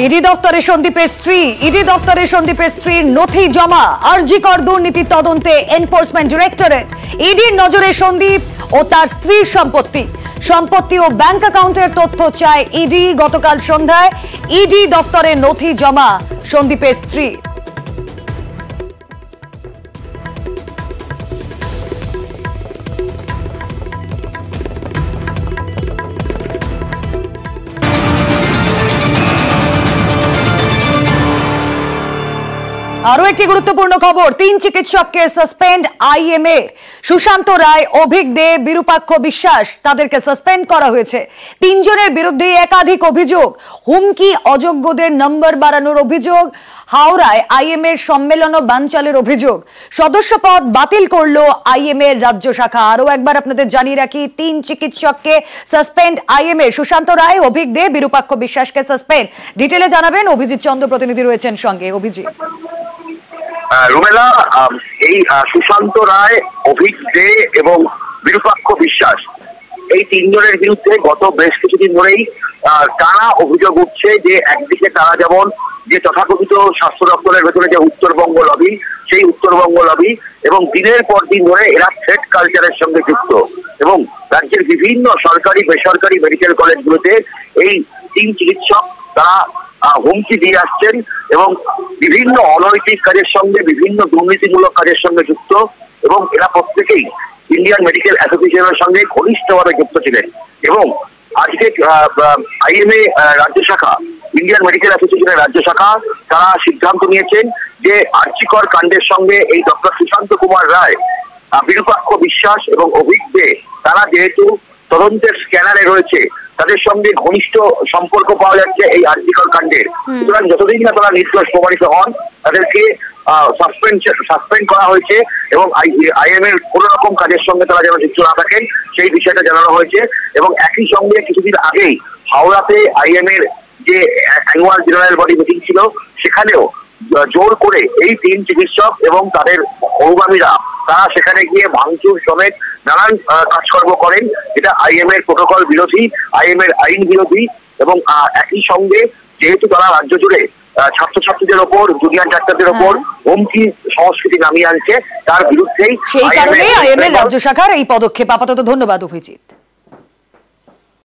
ED দপ্তরে সন্দীপের স্ত্রীর নথি জমা, আরজিকর দুর্নীতি তদন্তে এনফোর্সমেন্ট ডিরেক্টরেট। ইডির নজরে সন্দীপ ও তার স্ত্রীর সম্পত্তি ও ব্যাংক অ্যাকাউন্টের তথ্য চায় ইডি। গতকাল সন্ধ্যায় ইডি দপ্তরে নথি জমা সন্দীপের স্ত্রী। আরো একটি গুরুত্বপূর্ণ খবর, 3 চিকিৎসককে সাসপেন্ড আইএমএ। সুশান্ত রায়, অভিক দে, বিরূপাক্ষ বিশ্বাস তাদেরকে সাসপেন্ড করা হয়েছে। 3 জনের বিরুদ্ধে একাধিক অভিযোগ, হুমকি, অযোগ্যদের নম্বর বাড়ানোর অভিযোগ, হাওড়ায় আইএমএ সম্মেলন ও বানচালের অভিযোগ। সদস্য পদ বাতিল করলো আইএমএ রাজ্য শাখা। আরো একবার আপনাদের জানিয়ে রাখি, 3 চিকিৎসককে সাসপেন্ড আইএমএ। সুশান্ত রায়, অভিক দে, বিরূপাক্ষ বিশ্বাসকে সাসপেন্ড। ডিটেলে জানাবেন অভিজিৎ চন্দ্র, প্রতিনিধি রয়েছেন সঙ্গে। অভিজিৎ। রুমেলা, এই সুশান্ত রায়, অভিক দে এবং বিরূপাক্ষ বিশ্বাস, এই 3 জনের বিরুদ্ধে গত বেশ কিছুদিন ধরেই টানা অভিযোগ উঠছে যে একদিকে তারা যেমন যে তথাকথিত স্বাস্থ্য দপ্তরের ভেতরে যে উত্তরবঙ্গ লবি, সেই উত্তরবঙ্গ লবি এবং দিনের পর দিন ধরে এরা থ্রেট কালচারের সঙ্গে যুক্ত এবং রাজ্যের বিভিন্ন সরকারি বেসরকারি মেডিকেল কলেজগুলোতে এই 3 চিকিৎসক তারা হুমকি দিয়ে আসছেন এবং বিভিন্ন অনৈতিক কাজের সঙ্গে, বিভিন্ন দুর্নীতিমূলক কাজের সঙ্গে যুক্ত এবং এরা প্রত্যেকেই ইন্ডিয়ান মেডিকেল অ্যাসোসিয়েশনের সঙ্গে ঘনিষ্ঠভাবে যুক্ত ছিলেন। এবং আজকে আইএমএ রাজ্য শাখা, ইন্ডিয়ান মেডিকেল অ্যাসোসিয়েশনের রাজ্য শাখা, তারা সিদ্ধান্ত নিয়েছেন যে আরজিকর কাণ্ডের সঙ্গে এই ডক্টর সুশান্ত কুমার রায়, বিরূপাক্ষ বিশ্বাস এবং অভিক দে তারা যেহেতু তদন্তের স্ক্যানারে রয়েছে, তাদের সঙ্গে ঘনিষ্ঠ সম্পর্ক পাওয়া যাচ্ছে এই আরজিকর কাণ্ডের। সুতরাং যতদিন না তারা নির্দোষ প্রমাণিত হন, তাদেরকে সাসপেন্ড করা হয়েছে এবং আইএমএর কোন রকম কাজের সঙ্গে তারা যেন যুক্ত না থাকেন সেই বিষয়টা জানানো হয়েছে। এবং একই সঙ্গে কিছুদিন আগেই হাওড়াতে আইএমএর যে অ্যানুয়াল জেনারেল বডি মিটিং ছিল, সেখানেও জোর করে এই 3 চিকিৎসক এবং তাদের অনুগামীরা তারা সেখানে গিয়ে ভাঙচুর সমেত নানান কাজকর্ম করেন। এটা আইএমএর প্রোটোকল বিরোধী, আইএমএর আইন বিরোধী এবং একই সঙ্গে যেহেতু তারা রাজ্য জুড়ে ছাত্রছাত্রীদের ওপর, জুনিয়র ডাক্তারদের ওপর হুমকি সংস্কৃতি নামিয়ে আনছে, তার বিরুদ্ধেই সেই কারণে আইএমএ রাজ্য শাখার এই পদক্ষেপ। আপাতত ধন্যবাদ অভিজিৎ।